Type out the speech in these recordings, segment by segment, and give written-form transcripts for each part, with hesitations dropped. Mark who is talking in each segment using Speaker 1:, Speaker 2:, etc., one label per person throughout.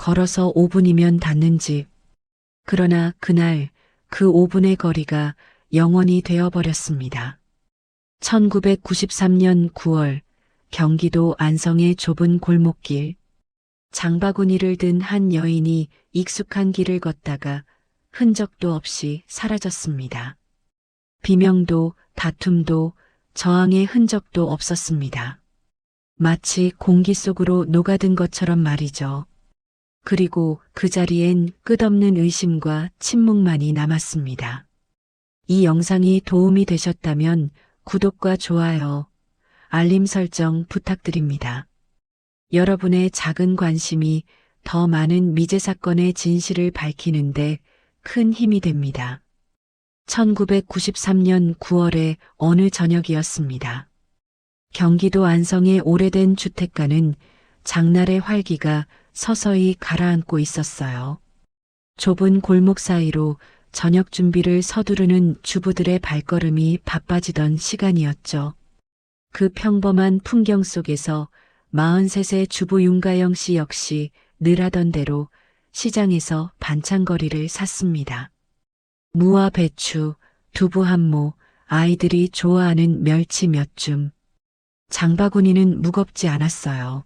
Speaker 1: 걸어서 5분이면 닿는 집. 그러나 그날 그 5분의 거리가 영원이 되어버렸습니다. 1993년 9월 경기도 안성의 좁은 골목길. 장바구니를 든 한 여인이 익숙한 길을 걷다가 흔적도 없이 사라졌습니다. 비명도 다툼도 저항의 흔적도 없었습니다. 마치 공기 속으로 녹아든 것처럼 말이죠. 그리고 그 자리엔 끝없는 의심과 침묵만이 남았습니다. 이 영상이 도움이 되셨다면 구독과 좋아요, 알림 설정 부탁드립니다. 여러분의 작은 관심이 더 많은 미제 사건의 진실을 밝히는데 큰 힘이 됩니다. 1993년 9월의 어느 저녁이었습니다. 경기도 안성의 오래된 주택가는 장날의 활기가 서서히 가라앉고 있었어요. 좁은 골목 사이로 저녁 준비를 서두르는 주부들의 발걸음이 바빠지던 시간이었죠. 그 평범한 풍경 속에서 43세 주부 윤가영 씨 역시 늘 하던 대로 시장에서 반찬거리를 샀습니다. 무와 배추, 두부 한 모, 아이들이 좋아하는 멸치 몇 줌. 장바구니는 무겁지 않았어요.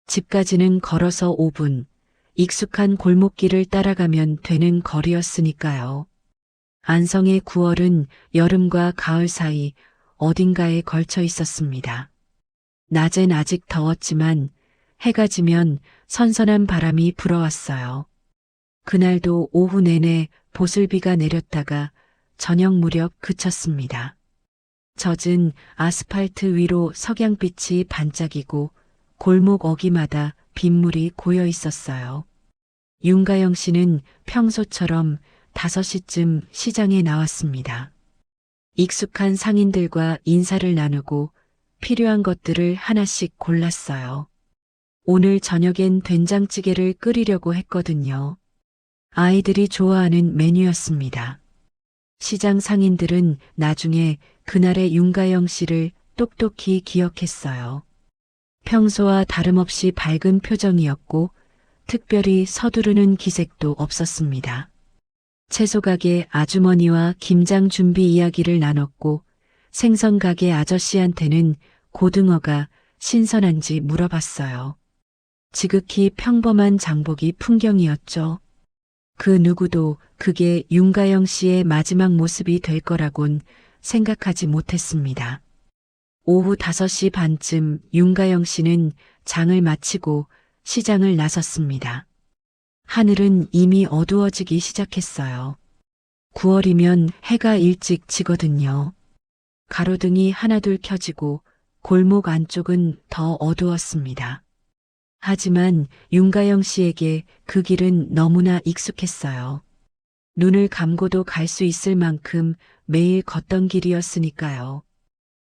Speaker 1: 집까지는 걸어서 5분, 익숙한 골목길을 따라가면 되는 거리였으니까요. 안성의 9월은 여름과 가을 사이 어딘가에 걸쳐 있었습니다. 낮엔 아직 더웠지만 해가 지면 선선한 바람이 불어왔어요. 그날도 오후 내내 보슬비가 내렸다가 저녁 무렵 그쳤습니다. 젖은 아스팔트 위로 석양빛이 반짝이고 골목 어귀마다 빗물이 고여 있었어요. 윤가영 씨는 평소처럼 5시쯤 시장에 나왔습니다. 익숙한 상인들과 인사를 나누고 필요한 것들을 하나씩 골랐어요. 오늘 저녁엔 된장찌개를 끓이려고 했거든요. 아이들이 좋아하는 메뉴였습니다. 시장 상인들은 나중에 그날의 윤가영 씨를 똑똑히 기억했어요. 평소와 다름없이 밝은 표정이었고 특별히 서두르는 기색도 없었습니다. 채소가게 아주머니와 김장 준비 이야기를 나눴고 생선가게 아저씨한테는 고등어가 신선한지 물어봤어요. 지극히 평범한 장보기 풍경이었죠. 그 누구도 그게 윤가영 씨의 마지막 모습이 될 거라곤 생각하지 못했습니다. 오후 5시 반쯤 윤가영 씨는 장을 마치고 시장을 나섰습니다. 하늘은 이미 어두워지기 시작했어요. 9월이면 해가 일찍 지거든요. 가로등이 하나둘 켜지고 골목 안쪽은 더 어두웠습니다. 하지만 윤가영 씨에게 그 길은 너무나 익숙했어요. 눈을 감고도 갈 수 있을 만큼 매일 걷던 길이었으니까요.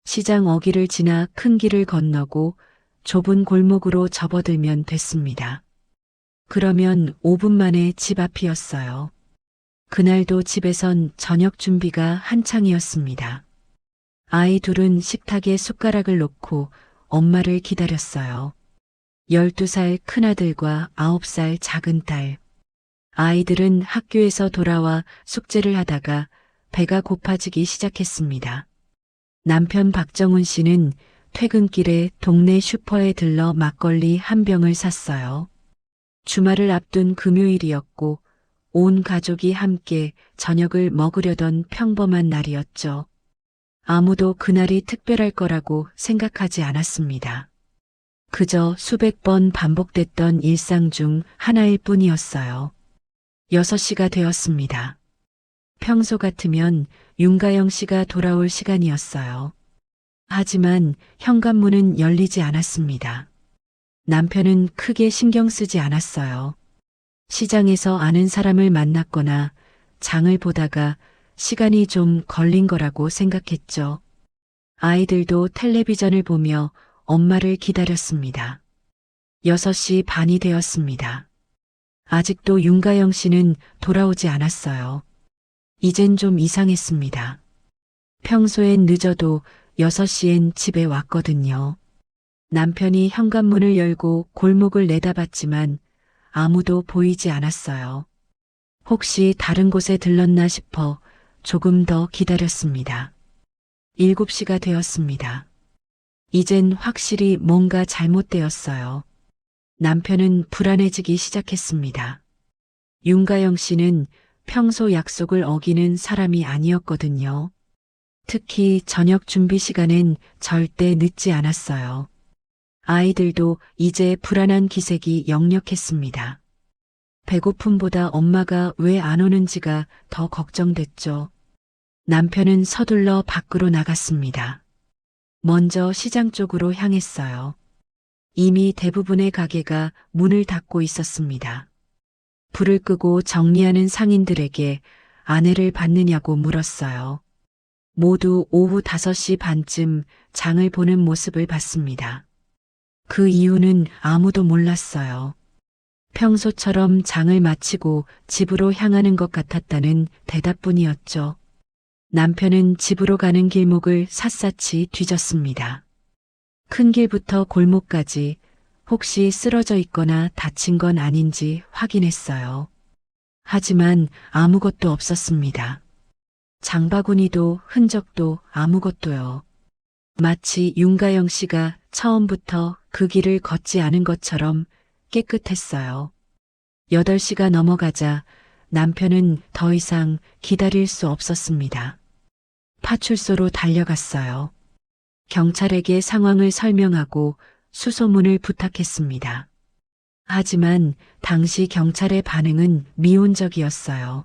Speaker 1: 시장 어귀를 지나 큰 길을 건너고 좁은 골목으로 접어들면 됐습니다. 그러면 5분 만에 집 앞이었어요. 그날도 집에선 저녁 준비가 한창이었습니다. 아이 둘은 식탁에 숟가락을 놓고 엄마를 기다렸어요. 12살 큰아들과 9살 작은 딸. 아이들은 학교에서 돌아와 숙제를 하다가 배가 고파지기 시작했습니다. 남편 박정훈 씨는 퇴근길에 동네 슈퍼에 들러 막걸리 한 병을 샀어요. 주말을 앞둔 금요일이었고 온 가족이 함께 저녁을 먹으려던 평범한 날이었죠. 아무도 그날이 특별할 거라고 생각하지 않았습니다. 그저 수백 번 반복됐던 일상 중 하나일 뿐이었어요. 6시가 되었습니다. 평소 같으면 윤가영 씨가 돌아올 시간이었어요. 하지만 현관문은 열리지 않았습니다. 남편은 크게 신경 쓰지 않았어요. 시장에서 아는 사람을 만났거나 장을 보다가 시간이 좀 걸린 거라고 생각했죠. 아이들도 텔레비전을 보며 엄마를 기다렸습니다. 6시 반이 되었습니다. 아직도 윤가영 씨는 돌아오지 않았어요. 이젠 좀 이상했습니다. 평소엔 늦어도 6시엔 집에 왔거든요. 남편이 현관문을 열고 골목을 내다봤지만 아무도 보이지 않았어요. 혹시 다른 곳에 들렀나 싶어 조금 더 기다렸습니다. 7시가 되었습니다. 이젠 확실히 뭔가 잘못되었어요. 남편은 불안해지기 시작했습니다. 윤가영 씨는 평소 약속을 어기는 사람이 아니었거든요. 특히 저녁 준비 시간엔 절대 늦지 않았어요. 아이들도 이제 불안한 기색이 역력했습니다. 배고픔보다 엄마가 왜 안 오는지가 더 걱정됐죠. 남편은 서둘러 밖으로 나갔습니다. 먼저 시장 쪽으로 향했어요. 이미 대부분의 가게가 문을 닫고 있었습니다. 불을 끄고 정리하는 상인들에게 아내를 받느냐고 물었어요. 모두 오후 5시 반쯤 장을 보는 모습을 봤습니다. 그 이유는 아무도 몰랐어요. 평소처럼 장을 마치고 집으로 향하는 것 같았다는 대답뿐이었죠. 남편은 집으로 가는 길목을 샅샅이 뒤졌습니다. 큰 길부터 골목까지 혹시 쓰러져 있거나 다친 건 아닌지 확인했어요. 하지만 아무것도 없었습니다. 장바구니도 흔적도 아무것도요. 마치 윤가영 씨가 처음부터 그 길을 걷지 않은 것처럼 깨끗했어요. 8시가 넘어가자 남편은 더 이상 기다릴 수 없었습니다. 파출소로 달려갔어요. 경찰에게 상황을 설명하고 수소문을 부탁했습니다. 하지만 당시 경찰의 반응은 미온적이었어요.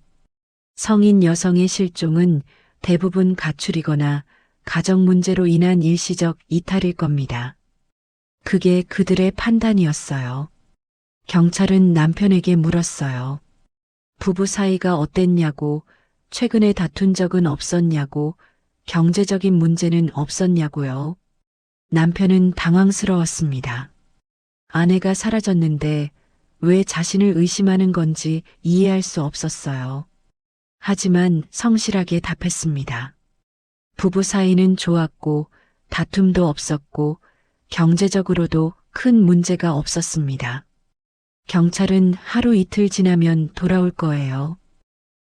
Speaker 1: 성인 여성의 실종은 대부분 가출이거나 가정 문제로 인한 일시적 이탈일 겁니다. 그게 그들의 판단이었어요. 경찰은 남편에게 물었어요. 부부 사이가 어땠냐고, 최근에 다툰 적은 없었냐고, 경제적인 문제는 없었냐고요. 남편은 당황스러웠습니다. 아내가 사라졌는데 왜 자신을 의심하는 건지 이해할 수 없었어요. 하지만 성실하게 답했습니다. 부부 사이는 좋았고 다툼도 없었고 경제적으로도 큰 문제가 없었습니다. 경찰은 하루 이틀 지나면 돌아올 거예요.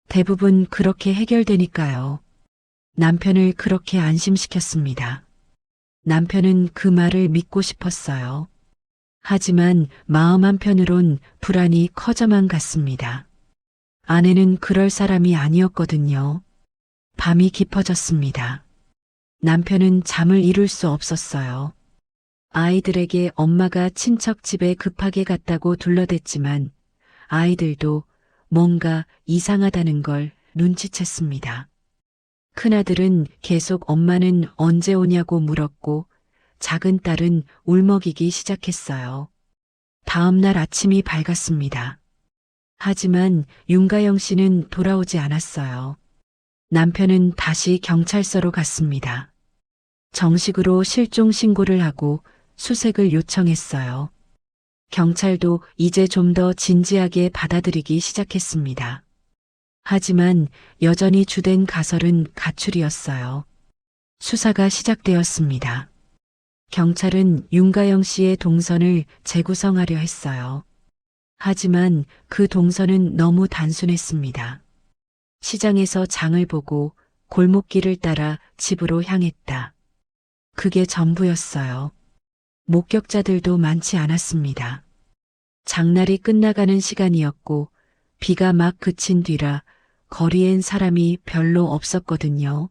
Speaker 1: 대부분 그렇게 해결되니까요. 남편을 그렇게 안심시켰습니다. 남편은 그 말을 믿고 싶었어요. 하지만 마음 한편으론 불안이 커져만 갔습니다. 아내는 그럴 사람이 아니었거든요. 밤이 깊어졌습니다. 남편은 잠을 이룰 수 없었어요. 아이들에게 엄마가 친척 집에 급하게 갔다고 둘러댔지만 아이들도 뭔가 이상하다는 걸 눈치챘습니다. 큰아들은 계속 엄마는 언제 오냐고 물었고 작은 딸은 울먹이기 시작했어요. 다음 날 아침이 밝았습니다. 하지만 윤가영 씨는 돌아오지 않았어요. 남편은 다시 경찰서로 갔습니다. 정식으로 실종 신고를 하고 수색을 요청했어요. 경찰도 이제 좀 더 진지하게 받아들이기 시작했습니다. 하지만 여전히 주된 가설은 가출이었어요. 수사가 시작되었습니다. 경찰은 윤가영 씨의 동선을 재구성하려 했어요. 하지만 그 동선은 너무 단순했습니다. 시장에서 장을 보고 골목길을 따라 집으로 향했다. 그게 전부였어요. 목격자들도 많지 않았습니다. 장날이 끝나가는 시간이었고 비가 막 그친 뒤라 거리엔 사람이 별로 없었거든요.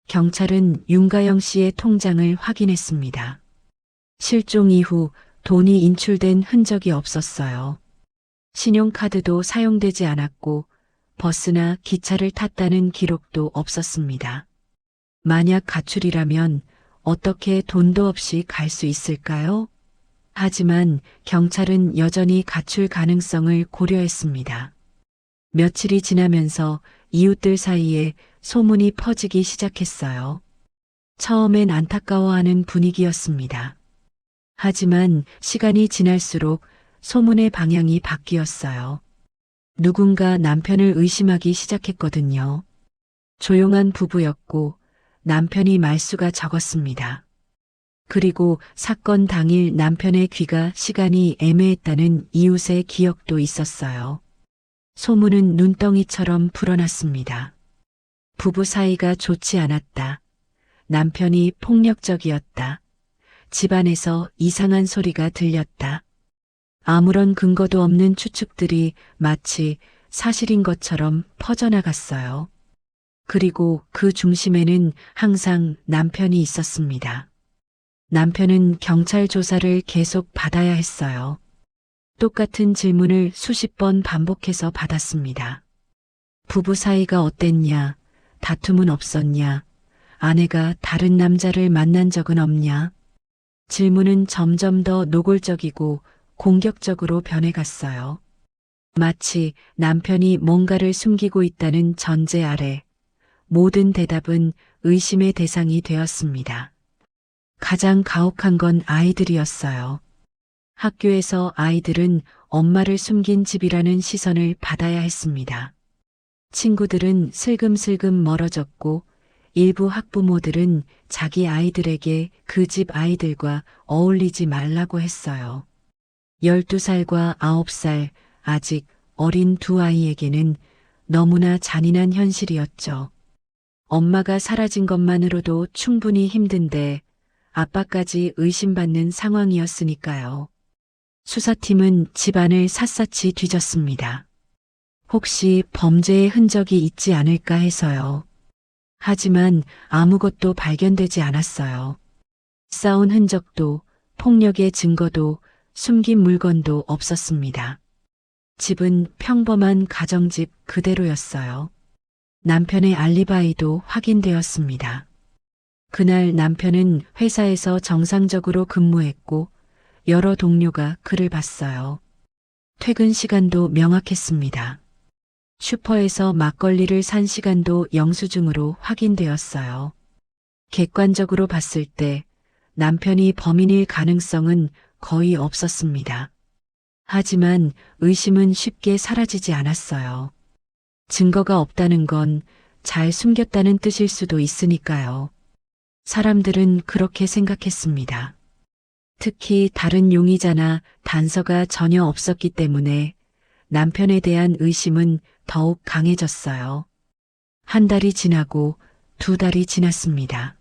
Speaker 1: 경찰은 윤가영 씨의 통장을 확인했습니다. 실종 이후 돈이 인출된 흔적이 없었어요. 신용카드도 사용되지 않았고 버스나 기차를 탔다는 기록도 없었습니다. 만약 가출이라면 어떻게 돈도 없이 갈 수 있을까요? 하지만 경찰은 여전히 가출 가능성을 고려했습니다. 며칠이 지나면서 이웃들 사이에 소문이 퍼지기 시작했어요. 처음엔 안타까워하는 분위기였습니다. 하지만 시간이 지날수록 소문의 방향이 바뀌었어요. 누군가 남편을 의심하기 시작했거든요. 조용한 부부였고 남편이 말수가 적었습니다. 그리고 사건 당일 남편의 귀가 시간이 애매했다는 이웃의 기억도 있었어요. 소문은 눈덩이처럼 불어났습니다. 부부 사이가 좋지 않았다. 남편이 폭력적이었다. 집안에서 이상한 소리가 들렸다. 아무런 근거도 없는 추측들이 마치 사실인 것처럼 퍼져나갔어요. 그리고 그 중심에는 항상 남편이 있었습니다. 남편은 경찰 조사를 계속 받아야 했어요. 똑같은 질문을 수십 번 반복해서 받았습니다. 부부 사이가 어땠냐? 다툼은 없었냐? 아내가 다른 남자를 만난 적은 없냐? 질문은 점점 더 노골적이고 공격적으로 변해갔어요. 마치 남편이 뭔가를 숨기고 있다는 전제 아래 모든 대답은 의심의 대상이 되었습니다. 가장 가혹한 건 아이들이었어요. 학교에서 아이들은 엄마를 숨긴 집이라는 시선을 받아야 했습니다. 친구들은 슬금슬금 멀어졌고 일부 학부모들은 자기 아이들에게 그 집 아이들과 어울리지 말라고 했어요. 12살과 9살 아직 어린 두 아이에게는 너무나 잔인한 현실이었죠. 엄마가 사라진 것만으로도 충분히 힘든데 아빠까지 의심받는 상황이었으니까요. 수사팀은 집안을 샅샅이 뒤졌습니다. 혹시 범죄의 흔적이 있지 않을까 해서요. 하지만 아무것도 발견되지 않았어요. 싸운 흔적도 폭력의 증거도 숨긴 물건도 없었습니다. 집은 평범한 가정집 그대로였어요. 남편의 알리바이도 확인되었습니다. 그날 남편은 회사에서 정상적으로 근무했고 여러 동료가 그를 봤어요. 퇴근 시간도 명확했습니다. 슈퍼에서 막걸리를 산 시간도 영수증으로 확인되었어요. 객관적으로 봤을 때 남편이 범인일 가능성은 거의 없었습니다. 하지만 의심은 쉽게 사라지지 않았어요. 증거가 없다는 건 잘 숨겼다는 뜻일 수도 있으니까요. 사람들은 그렇게 생각했습니다. 특히 다른 용의자나 단서가 전혀 없었기 때문에 남편에 대한 의심은 더욱 강해졌어요. 한 달이 지나고 두 달이 지났습니다.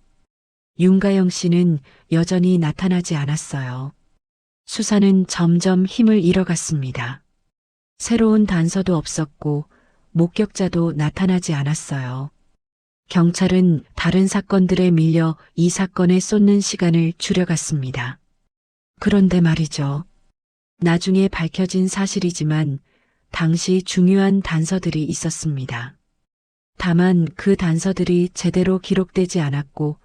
Speaker 1: 윤가영 씨는 여전히 나타나지 않았어요. 수사는 점점 힘을 잃어갔습니다. 새로운 단서도 없었고 목격자도 나타나지 않았어요. 경찰은 다른 사건들에 밀려 이 사건에 쏟는 시간을 줄여갔습니다. 그런데 말이죠. 나중에 밝혀진 사실이지만 당시 중요한 단서들이 있었습니다. 다만 그 단서들이 제대로 기록되지 않았고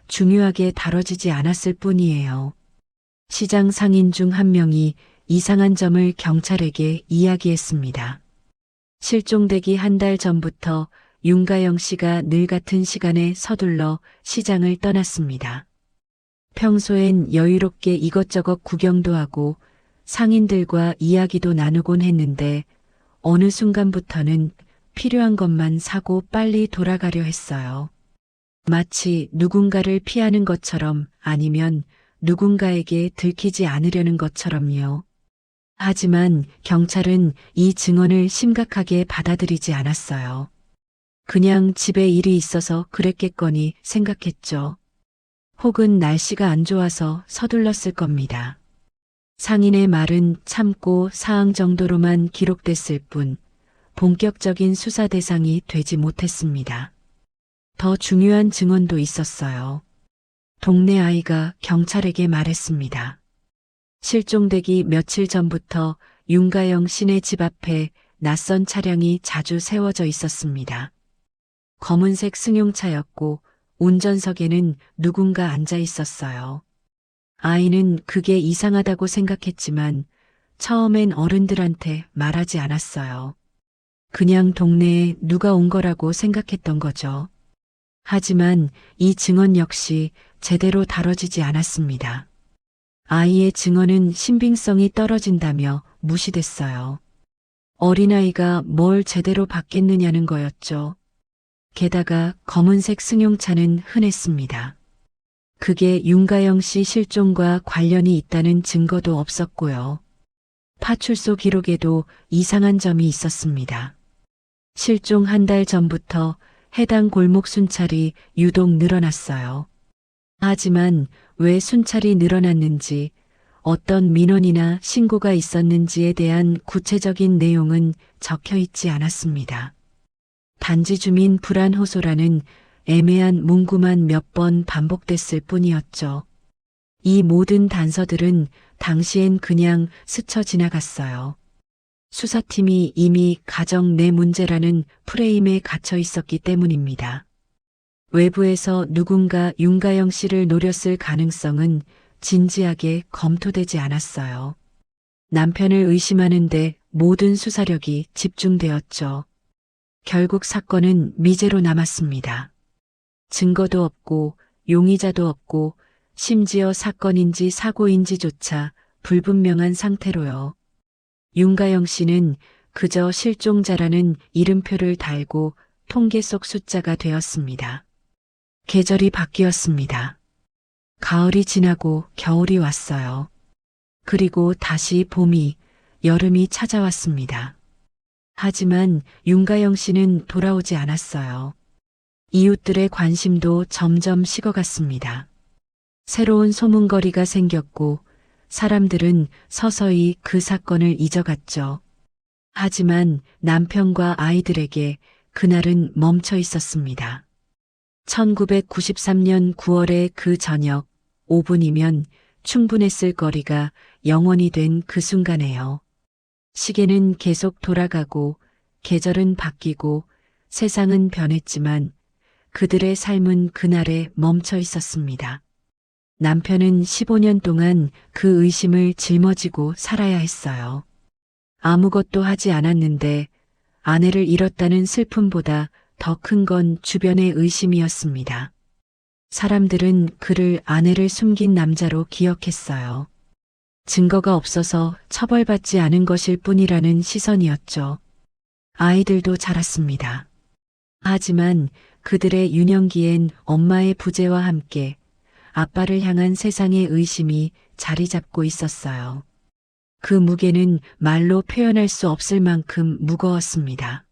Speaker 1: 중요하게 다뤄지지 않았을 뿐이에요. 시장 상인 중 한 명이 이상한 점을 경찰에게 이야기했습니다. 실종되기 한 달 전부터 윤가영 씨가 늘 같은 시간에 서둘러 시장을 떠났습니다. 평소엔 여유롭게 이것저것 구경도 하고 상인들과 이야기도 나누곤 했는데 어느 순간부터는 필요한 것만 사고 빨리 돌아가려 했어요. 마치 누군가를 피하는 것처럼 아니면 누군가에게 들키지 않으려는 것처럼요. 하지만 경찰은 이 증언을 심각하게 받아들이지 않았어요. 그냥 집에 일이 있어서 그랬겠거니 생각했죠. 혹은 날씨가 안 좋아서 서둘렀을 겁니다. 상인의 말은 참고 사항 정도로만 기록됐을 뿐 본격적인 수사 대상이 되지 못했습니다. 더 중요한 증언도 있었어요. 동네 아이가 경찰에게 말했습니다. 실종되기 며칠 전부터 윤가영 씨네 집 앞에 낯선 차량이 자주 세워져 있었습니다. 검은색 승용차였고 운전석에는 누군가 앉아 있었어요. 아이는 그게 이상하다고 생각했지만 처음엔 어른들한테 말하지 않았어요. 그냥 동네에 누가 온 거라고 생각했던 거죠. 하지만 이 증언 역시 제대로 다뤄지지 않았습니다. 아이의 증언은 신빙성이 떨어진다며 무시됐어요. 어린아이가 뭘 제대로 받겠느냐는 거였죠. 게다가 검은색 승용차는 흔했습니다. 그게 윤가영 씨 실종과 관련이 있다는 증거도 없었고요. 파출소 기록에도 이상한 점이 있었습니다. 실종 한 달 전부터 해당 골목 순찰이 유독 늘어났어요. 하지만 왜 순찰이 늘어났는지, 어떤 민원이나 신고가 있었는지에 대한 구체적인 내용은 적혀 있지 않았습니다. 단지 주민 불안 호소라는 애매한 문구만 몇 번 반복됐을 뿐이었죠. 이 모든 단서들은 당시엔 그냥 스쳐 지나갔어요. 수사팀이 이미 가정 내 문제라는 프레임에 갇혀 있었기 때문입니다. 외부에서 누군가 윤가영 씨를 노렸을 가능성은 진지하게 검토되지 않았어요. 남편을 의심하는데 모든 수사력이 집중되었죠. 결국 사건은 미제로 남았습니다. 증거도 없고 용의자도 없고 심지어 사건인지 사고인지조차 불분명한 상태로요. 윤가영 씨는 그저 실종자라는 이름표를 달고 통계 속 숫자가 되었습니다. 계절이 바뀌었습니다. 가을이 지나고 겨울이 왔어요. 그리고 다시 봄이, 여름이 찾아왔습니다. 하지만 윤가영 씨는 돌아오지 않았어요. 이웃들의 관심도 점점 식어갔습니다. 새로운 소문거리가 생겼고 사람들은 서서히 그 사건을 잊어갔죠. 하지만 남편과 아이들에게 그날은 멈춰 있었습니다. 1993년 9월의 그 저녁 5분이면 충분했을 거리가 영원이 된 그 순간에요. 시계는 계속 돌아가고 계절은 바뀌고 세상은 변했지만 그들의 삶은 그날에 멈춰 있었습니다. 남편은 15년 동안 그 의심을 짊어지고 살아야 했어요. 아무것도 하지 않았는데 아내를 잃었다는 슬픔보다 더 큰 건 주변의 의심이었습니다. 사람들은 그를 아내를 숨긴 남자로 기억했어요. 증거가 없어서 처벌받지 않은 것일 뿐이라는 시선이었죠. 아이들도 자랐습니다. 하지만 그들의 유년기엔 엄마의 부재와 함께 아빠를 향한 세상의 의심이 자리 잡고 있었어요. 그 무게는 말로 표현할 수 없을 만큼 무거웠습니다.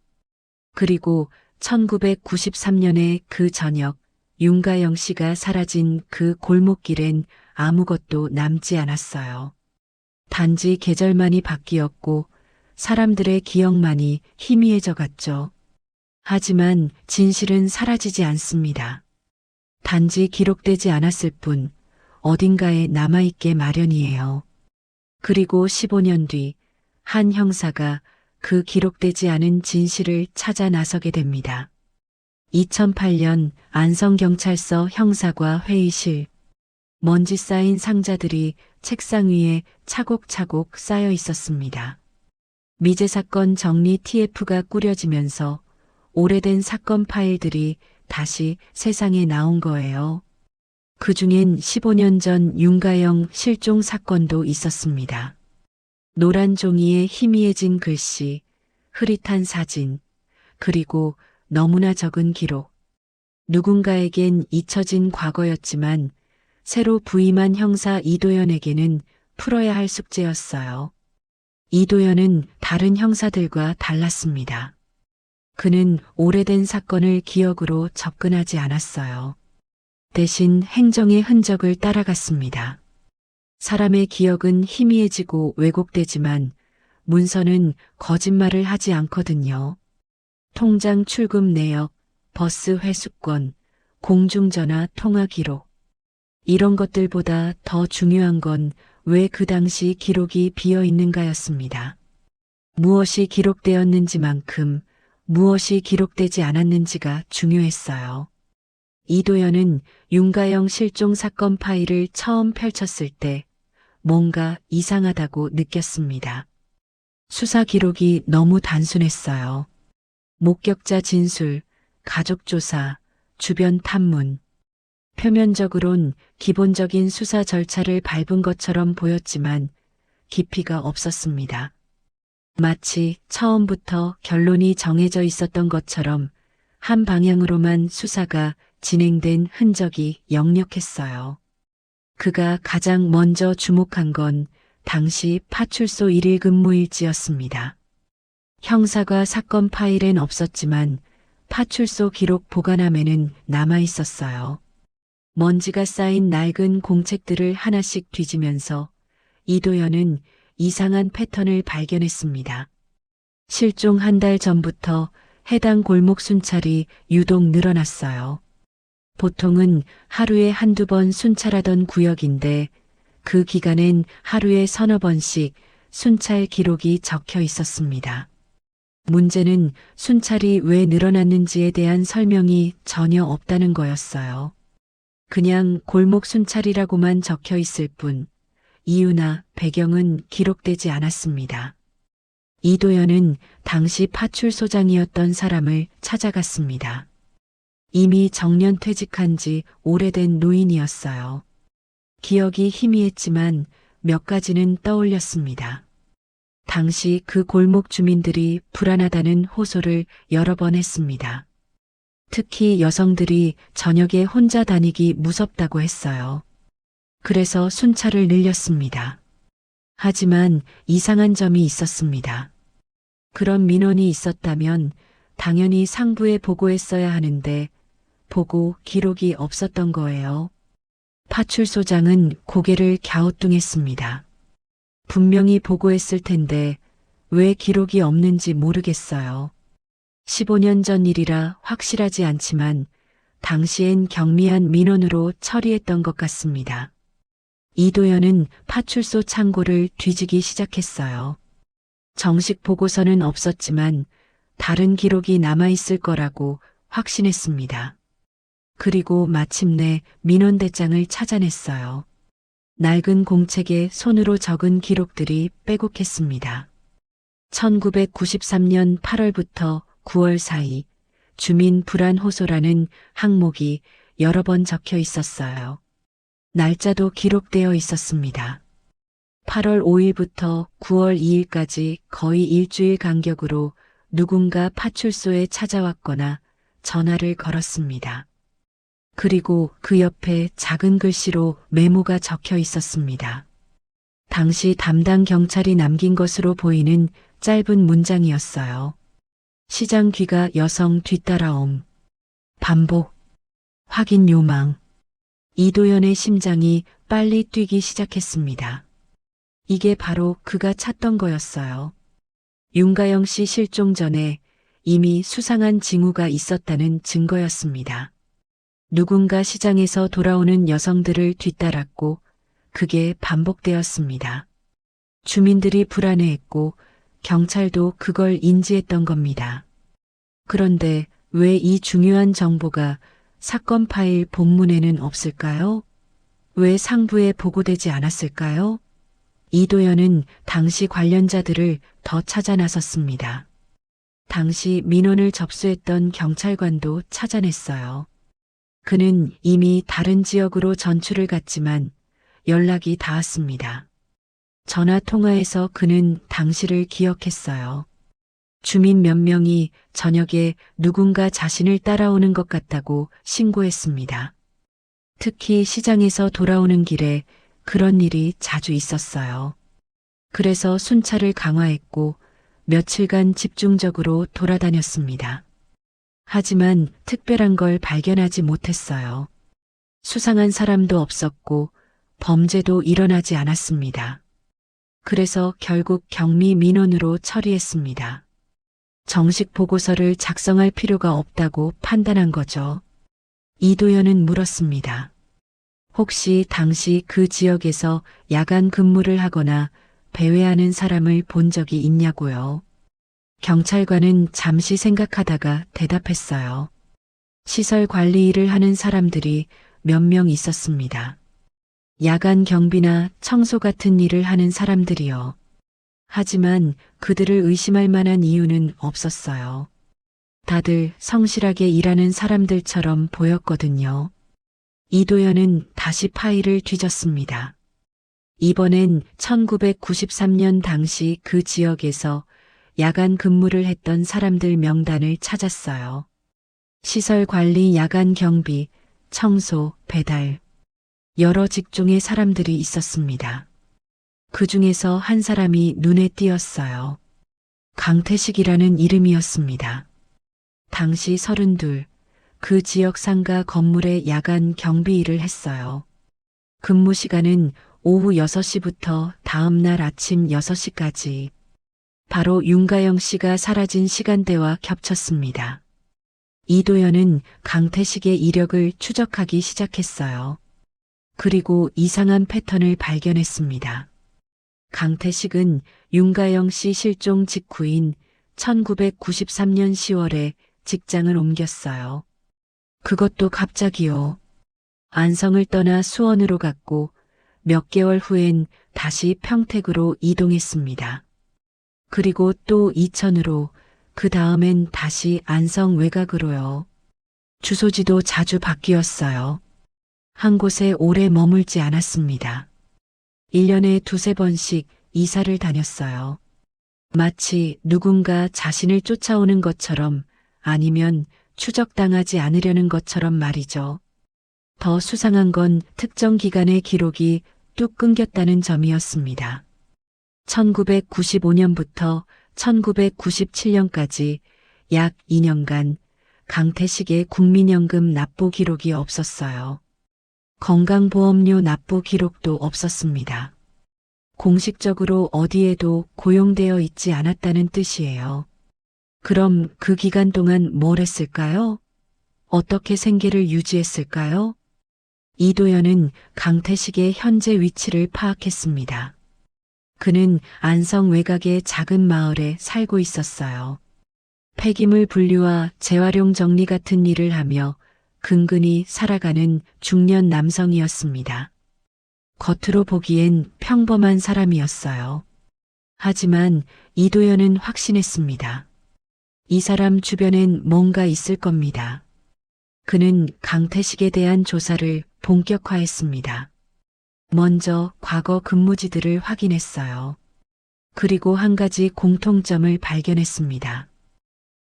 Speaker 1: 그리고 1993년의 그 저녁, 윤가영 씨가 사라진 그 골목길엔 아무것도 남지 않았어요. 단지 계절만이 바뀌었고 사람들의 기억만이 희미해져 갔죠. 하지만 진실은 사라지지 않습니다. 단지 기록되지 않았을 뿐 어딘가에 남아있게 마련이에요. 그리고 15년 뒤 한 형사가 그 기록되지 않은 진실을 찾아 나서게 됩니다. 2008년 안성경찰서 형사과 회의실. 먼지 쌓인 상자들이 책상 위에 차곡차곡 쌓여 있었습니다. 미제 사건 정리 TF가 꾸려지면서 오래된 사건 파일들이 다시 세상에 나온 거예요. 그 중엔 15년 전 윤가영 실종 사건도 있었습니다. 노란 종이에 희미해진 글씨, 흐릿한 사진, 그리고 너무나 적은 기록. 누군가에겐 잊혀진 과거였지만 새로 부임한 형사 이도현에게는 풀어야 할 숙제였어요. 이도현은 다른 형사들과 달랐습니다. 그는 오래된 사건을 기억으로 접근하지 않았어요. 대신 행정의 흔적을 따라갔습니다. 사람의 기억은 희미해지고 왜곡되지만 문서는 거짓말을 하지 않거든요. 통장 출금 내역, 버스 회수권, 공중전화 통화 기록. 이런 것들보다 더 중요한 건 왜 그 당시 기록이 비어 있는가였습니다. 무엇이 기록되었는지만큼 무엇이 기록되지 않았는지가 중요했어요. 이도현은 윤가영 실종 사건 파일을 처음 펼쳤을 때 뭔가 이상하다고 느꼈습니다. 수사 기록이 너무 단순했어요. 목격자 진술, 가족 조사, 주변 탐문. 표면적으론 기본적인 수사 절차를 밟은 것처럼 보였지만 깊이가 없었습니다. 마치 처음부터 결론이 정해져 있었던 것처럼 한 방향으로만 수사가 진행된 흔적이 역력했어요. 그가 가장 먼저 주목한 건 당시 파출소 1일 근무일지였습니다. 형사과 사건 파일엔 없었지만 파출소 기록 보관함에는 남아 있었어요. 먼지가 쌓인 낡은 공책들을 하나씩 뒤지면서 이도연은 이상한 패턴을 발견했습니다. 실종 한 달 전부터 해당 골목 순찰이 유독 늘어났어요. 보통은 하루에 한두 번 순찰하던 구역인데 그 기간엔 하루에 서너 번씩 순찰 기록이 적혀 있었습니다. 문제는 순찰이 왜 늘어났는지에 대한 설명이 전혀 없다는 거였어요. 그냥 골목 순찰이라고만 적혀 있을 뿐 이유나 배경은 기록되지 않았습니다. 이도연은 당시 파출소장이었던 사람을 찾아갔습니다. 이미 정년 퇴직한 지 오래된 노인이었어요. 기억이 희미했지만 몇 가지는 떠올렸습니다. 당시 그 골목 주민들이 불안하다는 호소를 여러 번 했습니다. 특히 여성들이 저녁에 혼자 다니기 무섭다고 했어요. 그래서 순찰을 늘렸습니다. 하지만 이상한 점이 있었습니다. 그런 민원이 있었다면 당연히 상부에 보고했어야 하는데 보고 기록이 없었던 거예요. 파출소장은 고개를 갸우뚱했습니다. 분명히 보고했을 텐데 왜 기록이 없는지 모르겠어요. 15년 전 일이라 확실하지 않지만 당시엔 경미한 민원으로 처리했던 것 같습니다. 이도연은 파출소 창고를 뒤지기 시작했어요. 정식 보고서는 없었지만 다른 기록이 남아있을 거라고 확신했습니다. 그리고 마침내 민원대장을 찾아냈어요. 낡은 공책에 손으로 적은 기록들이 빼곡했습니다. 1993년 8월부터 9월 사이 주민 불안 호소라는 항목이 여러 번 적혀 있었어요. 날짜도 기록되어 있었습니다. 8월 5일부터 9월 2일까지 거의 일주일 간격으로 누군가 파출소에 찾아왔거나 전화를 걸었습니다. 그리고 그 옆에 작은 글씨로 메모가 적혀 있었습니다. 당시 담당 경찰이 남긴 것으로 보이는 짧은 문장이었어요. 시장 귀가 여성 뒤따라옴. 반복. 확인 요망. 이도연의 심장이 빨리 뛰기 시작했습니다. 이게 바로 그가 찾던 거였어요. 윤가영 씨 실종 전에 이미 수상한 징후가 있었다는 증거였습니다. 누군가 시장에서 돌아오는 여성들을 뒤따랐고 그게 반복되었습니다. 주민들이 불안해했고 경찰도 그걸 인지했던 겁니다. 그런데 왜 이 중요한 정보가 사건 파일 본문에는 없을까요? 왜 상부에 보고되지 않았을까요? 이도연은 당시 관련자들을 더 찾아 나섰습니다. 당시 민원을 접수했던 경찰관도 찾아냈어요. 그는 이미 다른 지역으로 전출을 갔지만 연락이 닿았습니다. 전화 통화에서 그는 당시를 기억했어요. 주민 몇 명이 저녁에 누군가 자신을 따라오는 것 같다고 신고했습니다. 특히 시장에서 돌아오는 길에 그런 일이 자주 있었어요. 그래서 순찰을 강화했고 며칠간 집중적으로 돌아다녔습니다. 하지만 특별한 걸 발견하지 못했어요. 수상한 사람도 없었고 범죄도 일어나지 않았습니다. 그래서 결국 경미 민원으로 처리했습니다. 정식 보고서를 작성할 필요가 없다고 판단한 거죠. 이도연은 물었습니다. 혹시 당시 그 지역에서 야간 근무를 하거나 배회하는 사람을 본 적이 있냐고요? 경찰관은 잠시 생각하다가 대답했어요. 시설 관리 일을 하는 사람들이 몇 명 있었습니다. 야간 경비나 청소 같은 일을 하는 사람들이요. 하지만 그들을 의심할 만한 이유는 없었어요. 다들 성실하게 일하는 사람들처럼 보였거든요. 이도연은 다시 파일을 뒤졌습니다. 이번엔 1993년 당시 그 지역에서 야간 근무를 했던 사람들 명단을 찾았어요. 시설 관리, 야간 경비, 청소, 배달. 여러 직종의 사람들이 있었습니다. 그 중에서 한 사람이 눈에 띄었어요. 강태식이라는 이름이었습니다. 당시 32, 그 지역 상가 건물의 야간 경비 일을 했어요. 근무 시간은 오후 6시부터 다음날 아침 6시까지. 바로 윤가영 씨가 사라진 시간대와 겹쳤습니다. 이도연은 강태식의 이력을 추적하기 시작했어요. 그리고 이상한 패턴을 발견했습니다. 강태식은 윤가영 씨 실종 직후인 1993년 10월에 직장을 옮겼어요. 그것도 갑자기요. 안성을 떠나 수원으로 갔고 몇 개월 후엔 다시 평택으로 이동했습니다. 그리고 또 이천으로, 그 다음엔 다시 안성 외곽으로요. 주소지도 자주 바뀌었어요. 한 곳에 오래 머물지 않았습니다. 1년에 두세 번씩 이사를 다녔어요. 마치 누군가 자신을 쫓아오는 것처럼, 아니면 추적당하지 않으려는 것처럼 말이죠. 더 수상한 건 특정 기간의 기록이 뚝 끊겼다는 점이었습니다. 1995년부터 1997년까지 약 2년간 강태식의 국민연금 납부 기록이 없었어요. 건강보험료 납부 기록도 없었습니다. 공식적으로 어디에도 고용되어 있지 않았다는 뜻이에요. 그럼 그 기간 동안 뭘 했을까요? 어떻게 생계를 유지했을까요? 이도연은 강태식의 현재 위치를 파악했습니다. 그는 안성 외곽의 작은 마을에 살고 있었어요. 폐기물 분류와 재활용 정리 같은 일을 하며 근근히 살아가는 중년 남성이었습니다. 겉으로 보기엔 평범한 사람이었어요. 하지만 이도연은 확신했습니다. 이 사람 주변엔 뭔가 있을 겁니다. 그는 강태식에 대한 조사를 본격화했습니다. 먼저 과거 근무지들을 확인했어요. 그리고 한 가지 공통점을 발견했습니다.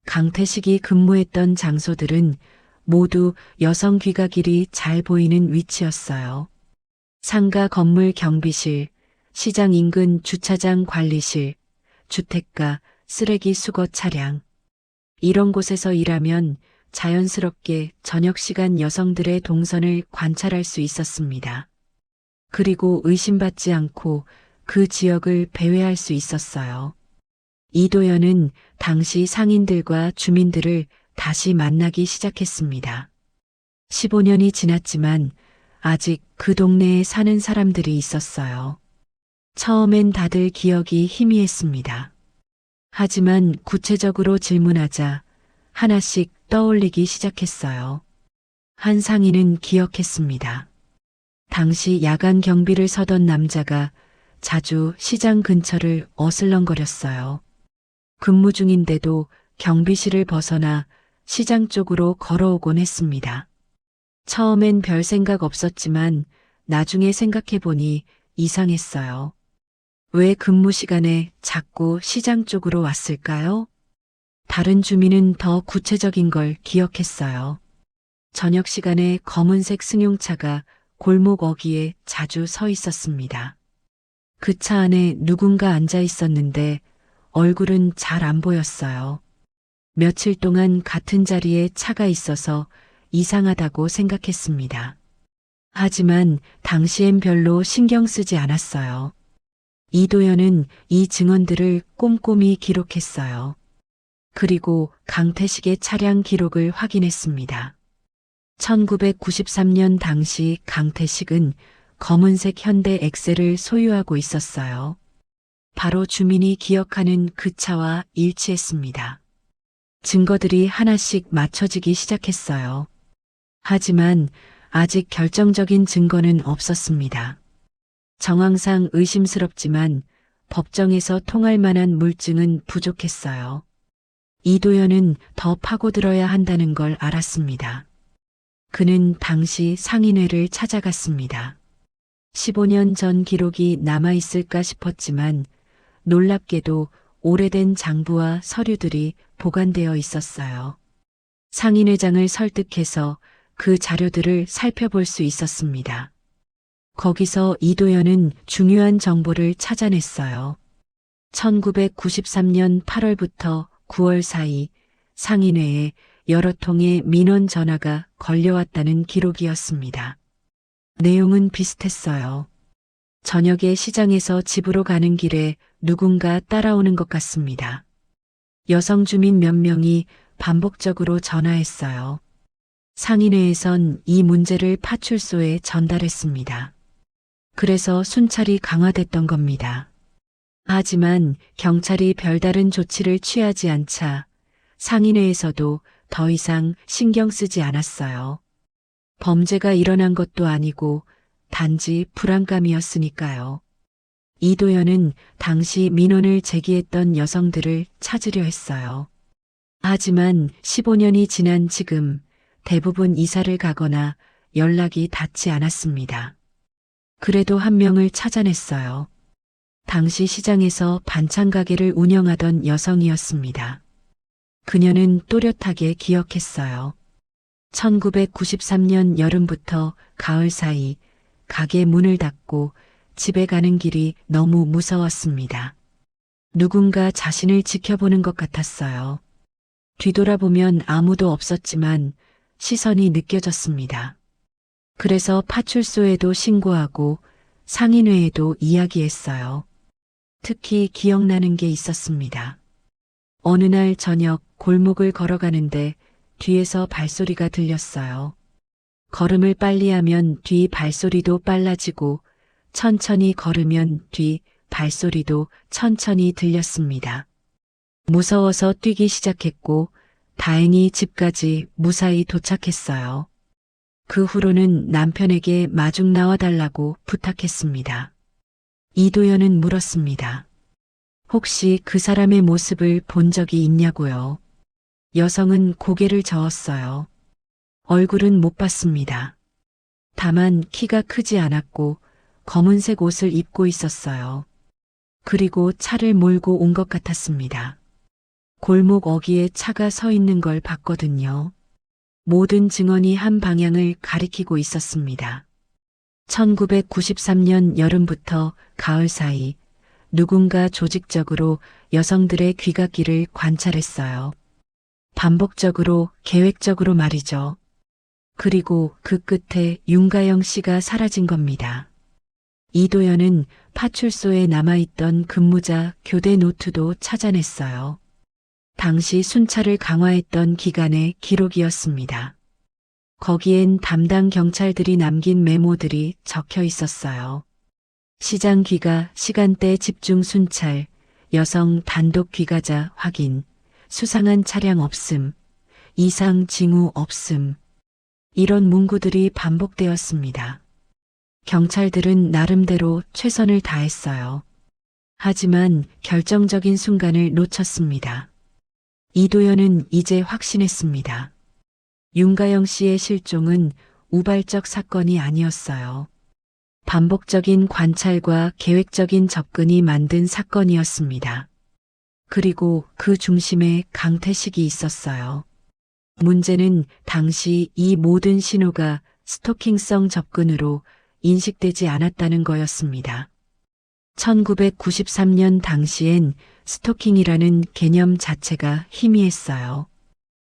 Speaker 1: 강태식이 근무했던 장소들은 모두 여성 귀가길이 잘 보이는 위치였어요. 상가 건물 경비실, 시장 인근 주차장 관리실, 주택가, 쓰레기 수거 차량. 이런 곳에서 일하면 자연스럽게 저녁 시간 여성들의 동선을 관찰할 수 있었습니다. 그리고 의심받지 않고 그 지역을 배회할 수 있었어요. 이도연은 당시 상인들과 주민들을 다시 만나기 시작했습니다. 15년이 지났지만 아직 그 동네에 사는 사람들이 있었어요. 처음엔 다들 기억이 희미했습니다. 하지만 구체적으로 질문하자 하나씩 떠올리기 시작했어요. 한 상인은 기억했습니다. 당시 야간 경비를 서던 남자가 자주 시장 근처를 어슬렁거렸어요. 근무 중인데도 경비실을 벗어나 시장 쪽으로 걸어오곤 했습니다. 처음엔 별 생각 없었지만 나중에 생각해보니 이상했어요. 왜 근무 시간에 자꾸 시장 쪽으로 왔을까요? 다른 주민은 더 구체적인 걸 기억했어요. 저녁 시간에 검은색 승용차가 골목 어귀에 자주 서 있었습니다. 그 차 안에 누군가 앉아 있었는데 얼굴은 잘 안 보였어요. 며칠 동안 같은 자리에 차가 있어서 이상하다고 생각했습니다. 하지만 당시엔 별로 신경 쓰지 않았어요. 이도연은 이 증언들을 꼼꼼히 기록했어요. 그리고 강태식의 차량 기록을 확인했습니다. 1993년 당시 강태식은 검은색 현대 엑셀을 소유하고 있었어요. 바로 주민이 기억하는 그 차와 일치했습니다. 증거들이 하나씩 맞춰지기 시작했어요. 하지만 아직 결정적인 증거는 없었습니다. 정황상 의심스럽지만 법정에서 통할 만한 물증은 부족했어요. 이도연은 더 파고들어야 한다는 걸 알았습니다. 그는 당시 상인회를 찾아갔습니다. 15년 전 기록이 남아있을까 싶었지만 놀랍게도 오래된 장부와 서류들이 보관되어 있었어요. 상인회장을 설득해서 그 자료들을 살펴볼 수 있었습니다. 거기서 이도연은 중요한 정보를 찾아냈어요. 1993년 8월부터 9월 사이 상인회에 여러 통의 민원 전화가 걸려왔다는 기록이었습니다. 내용은 비슷했어요. 저녁에 시장에서 집으로 가는 길에 누군가 따라오는 것 같습니다. 여성 주민 몇 명이 반복적으로 전화했어요. 상인회에선 이 문제를 파출소에 전달했습니다. 그래서 순찰이 강화됐던 겁니다. 하지만 경찰이 별다른 조치를 취하지 않자 상인회에서도 더 이상 신경 쓰지 않았어요. 범죄가 일어난 것도 아니고 단지 불안감이었으니까요. 이도연은 당시 민원을 제기했던 여성들을 찾으려 했어요. 하지만 15년이 지난 지금 대부분 이사를 가거나 연락이 닿지 않았습니다. 그래도 한 명을 찾아냈어요. 당시 시장에서 반찬 가게를 운영하던 여성이었습니다. 그녀는 또렷하게 기억했어요. 1993년 여름부터 가을 사이 가게 문을 닫고 집에 가는 길이 너무 무서웠습니다. 누군가 자신을 지켜보는 것 같았어요. 뒤돌아보면 아무도 없었지만 시선이 느껴졌습니다. 그래서 파출소에도 신고하고 상인회에도 이야기했어요. 특히 기억나는 게 있었습니다. 어느 날 저녁 골목을 걸어가는데 뒤에서 발소리가 들렸어요. 걸음을 빨리 하면 뒤 발소리도 빨라지고 천천히 걸으면 뒤 발소리도 천천히 들렸습니다. 무서워서 뛰기 시작했고 다행히 집까지 무사히 도착했어요. 그 후로는 남편에게 마중 나와달라고 부탁했습니다. 이도연은 물었습니다. 혹시 그 사람의 모습을 본 적이 있냐고요? 여성은 고개를 저었어요. 얼굴은 못 봤습니다. 다만 키가 크지 않았고 검은색 옷을 입고 있었어요. 그리고 차를 몰고 온 것 같았습니다. 골목 어귀에 차가 서 있는 걸 봤거든요. 모든 증언이 한 방향을 가리키고 있었습니다. 1993년 여름부터 가을 사이 누군가 조직적으로 여성들의 귀갓길을 관찰했어요. 반복적으로, 계획적으로 말이죠. 그리고 그 끝에 윤가영 씨가 사라진 겁니다. 이도연은 파출소에 남아있던 근무자 교대 노트도 찾아냈어요. 당시 순찰을 강화했던 기간의 기록이었습니다. 거기엔 담당 경찰들이 남긴 메모들이 적혀 있었어요. 시장 귀가, 시간대 집중 순찰, 여성 단독 귀가자 확인, 수상한 차량 없음, 이상 징후 없음. 이런 문구들이 반복되었습니다. 경찰들은 나름대로 최선을 다했어요. 하지만 결정적인 순간을 놓쳤습니다. 이도연은 이제 확신했습니다. 윤가영 씨의 실종은 우발적 사건이 아니었어요. 반복적인 관찰과 계획적인 접근이 만든 사건이었습니다. 그리고 그 중심에 강태식이 있었어요. 문제는 당시 이 모든 신호가 스토킹성 접근으로 인식되지 않았다는 거였습니다. 1993년 당시엔 스토킹이라는 개념 자체가 희미했어요.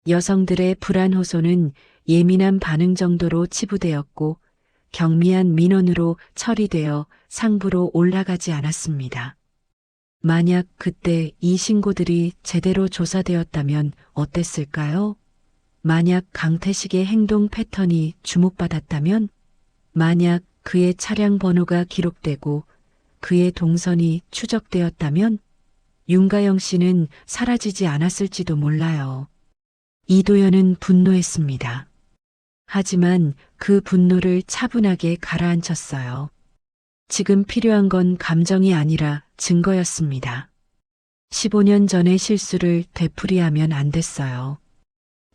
Speaker 1: 여성들의 불안 호소는 예민한 반응 정도로 치부되었고 경미한 민원으로 처리되어 상부로 올라가지 않았습니다. 만약 그때 이 신고들이 제대로 조사되었다면 어땠을까요? 만약 강태식의 행동 패턴이 주목받았다면? 만약 그의 차량 번호가 기록되고 그의 동선이 추적되었다면? 윤가영 씨는 사라지지 않았을지도 몰라요. 이도연은 분노했습니다. 하지만 그 분노를 차분하게 가라앉혔어요. 지금 필요한 건 감정이 아니라 증거였습니다. 15년 전의 실수를 되풀이하면 안 됐어요.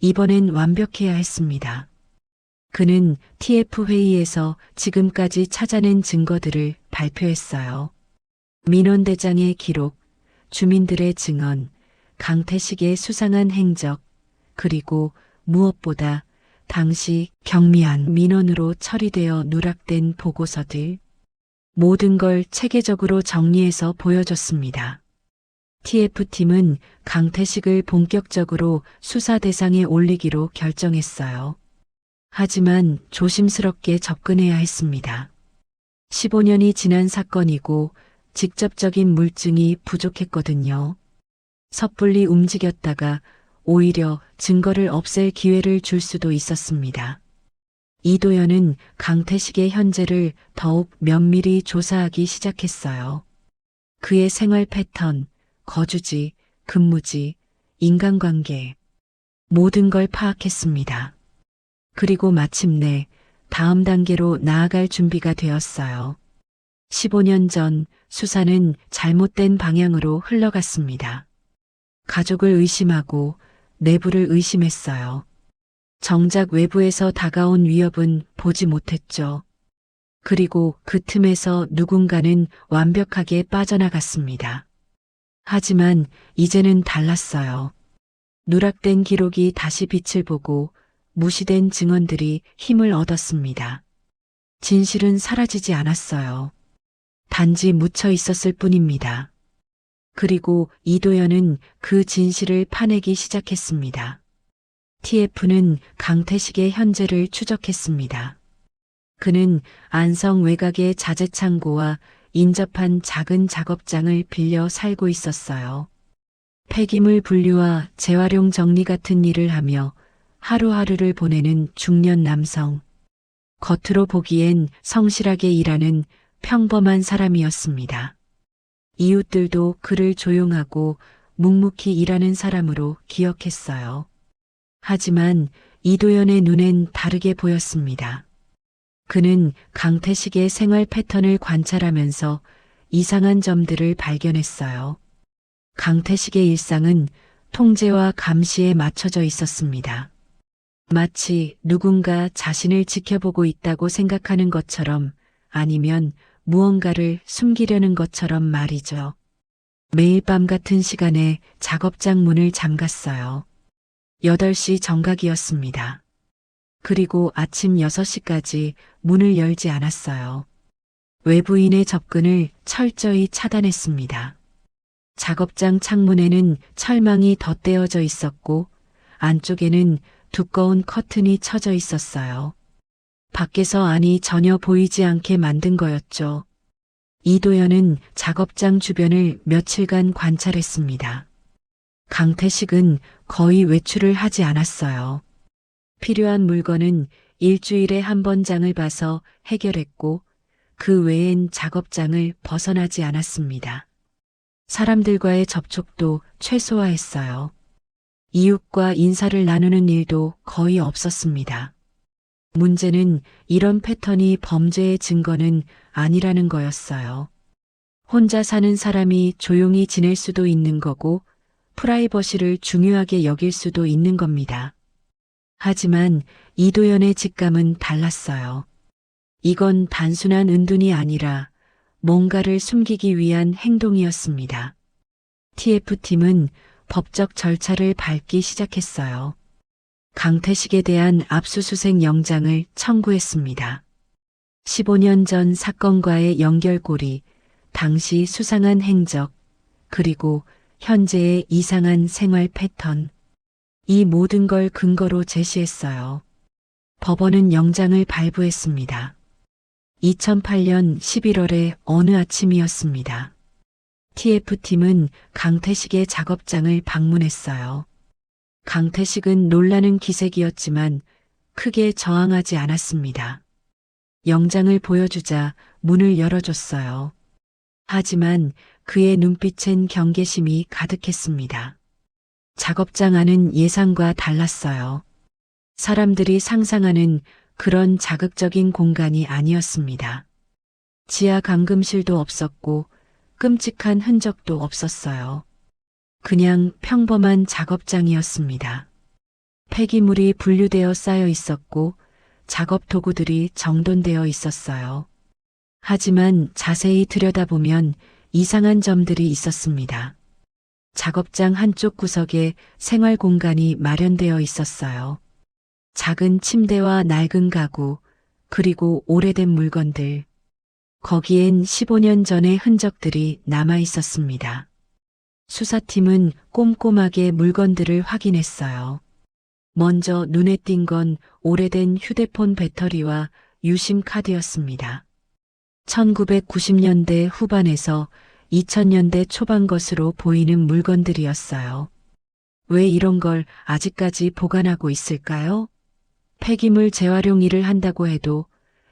Speaker 1: 이번엔 완벽해야 했습니다. 그는 TF회의에서 지금까지 찾아낸 증거들을 발표했어요. 민원대장의 기록, 주민들의 증언, 강태식의 수상한 행적, 그리고 무엇보다 당시 경미한 민원으로 처리되어 누락된 보고서들, 모든 걸 체계적으로 정리해서 보여줬습니다. TF팀은 강태식을 본격적으로 수사 대상에 올리기로 결정했어요. 하지만 조심스럽게 접근해야 했습니다. 15년이 지난 사건이고 직접적인 물증이 부족했거든요. 섣불리 움직였다가 오히려 증거를 없앨 기회를 줄 수도 있었습니다. 이도연은 강태식의 현재를 더욱 면밀히 조사하기 시작했어요. 그의 생활 패턴, 거주지, 근무지, 인간관계, 모든 걸 파악했습니다. 그리고 마침내 다음 단계로 나아갈 준비가 되었어요. 15년 전 수사는 잘못된 방향으로 흘러갔습니다. 가족을 의심하고 내부를 의심했어요. 정작 외부에서 다가온 위협은 보지 못했죠. 그리고 그 틈에서 누군가는 완벽하게 빠져나갔습니다. 하지만 이제는 달랐어요. 누락된 기록이 다시 빛을 보고 무시된 증언들이 힘을 얻었습니다. 진실은 사라지지 않았어요. 단지 묻혀 있었을 뿐입니다. 그리고 이도연은 그 진실을 파내기 시작했습니다. TF는 강태식의 현재를 추적했습니다. 그는 안성 외곽의 자재 창고와 인접한 작은 작업장을 빌려 살고 있었어요. 폐기물 분류와 재활용 정리 같은 일을 하며 하루하루를 보내는 중년 남성. 겉으로 보기엔 성실하게 일하는 평범한 사람이었습니다. 이웃들도 그를 조용하고 묵묵히 일하는 사람으로 기억했어요. 하지만 이도연의 눈엔 다르게 보였습니다. 그는 강태식의 생활 패턴을 관찰하면서 이상한 점들을 발견했어요. 강태식의 일상은 통제와 감시에 맞춰져 있었습니다. 마치 누군가 자신을 지켜보고 있다고 생각하는 것처럼, 아니면 무언가를 숨기려는 것처럼 말이죠. 매일 밤 같은 시간에 작업장 문을 잠갔어요. 8시 정각이었습니다. 그리고 아침 6시까지 문을 열지 않았어요. 외부인의 접근을 철저히 차단했습니다. 작업장 창문에는 철망이 덧대어져 있었고 안쪽에는 두꺼운 커튼이 쳐져 있었어요. 밖에서 안이 전혀 보이지 않게 만든 거였죠. 이도연은 작업장 주변을 며칠간 관찰했습니다. 강태식은 거의 외출을 하지 않았어요. 필요한 물건은 일주일에 한 번 장을 봐서 해결했고 그 외엔 작업장을 벗어나지 않았습니다. 사람들과의 접촉도 최소화했어요. 이웃과 인사를 나누는 일도 거의 없었습니다. 문제는 이런 패턴이 범죄의 증거는 아니라는 거였어요. 혼자 사는 사람이 조용히 지낼 수도 있는 거고 프라이버시를 중요하게 여길 수도 있는 겁니다. 하지만 이도연의 직감은 달랐어요. 이건 단순한 은둔이 아니라 뭔가를 숨기기 위한 행동이었습니다. TF팀은 법적 절차를 밟기 시작했어요. 강태식에 대한 압수수색 영장을 청구했습니다. 15년 전 사건과의 연결고리, 당시 수상한 행적, 그리고 현재의 이상한 생활 패턴, 이 모든 걸 근거로 제시했어요. 법원은 영장을 발부했습니다. 2008년 11월의 어느 아침이었습니다. TF팀은 강태식의 작업장을 방문했어요. 강태식은 놀라는 기색이었지만 크게 저항하지 않았습니다. 영장을 보여주자 문을 열어줬어요. 하지만 그의 눈빛엔 경계심이 가득했습니다. 작업장 안은 예상과 달랐어요. 사람들이 상상하는 그런 자극적인 공간이 아니었습니다. 지하 감금실도 없었고 끔찍한 흔적도 없었어요. 그냥 평범한 작업장이었습니다. 폐기물이 분류되어 쌓여 있었고 작업 도구들이 정돈되어 있었어요. 하지만 자세히 들여다보면 이상한 점들이 있었습니다. 작업장 한쪽 구석에 생활 공간이 마련되어 있었어요. 작은 침대와 낡은 가구, 그리고 오래된 물건들. 거기엔 15년 전의 흔적들이 남아 있었습니다. 수사팀은 꼼꼼하게 물건들을 확인했어요. 먼저 눈에 띈 건 오래된 휴대폰 배터리와 유심 카드였습니다. 1990년대 후반에서 2000년대 초반 것으로 보이는 물건들이었어요. 왜 이런 걸 아직까지 보관하고 있을까요? 폐기물 재활용 일을 한다고 해도